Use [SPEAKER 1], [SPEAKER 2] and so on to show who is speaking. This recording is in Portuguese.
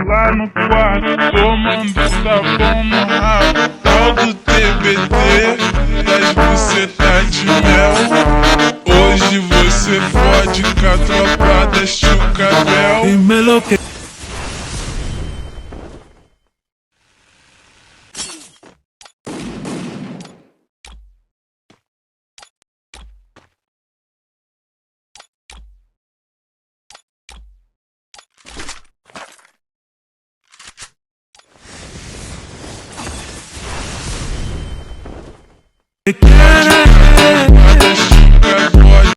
[SPEAKER 1] Lá no quarto, tomando tapão no rabo. Tal do TBT, das bucetas de mel. Hoje você fode com a tropa da Chucabel.
[SPEAKER 2] Dímelo que quieres.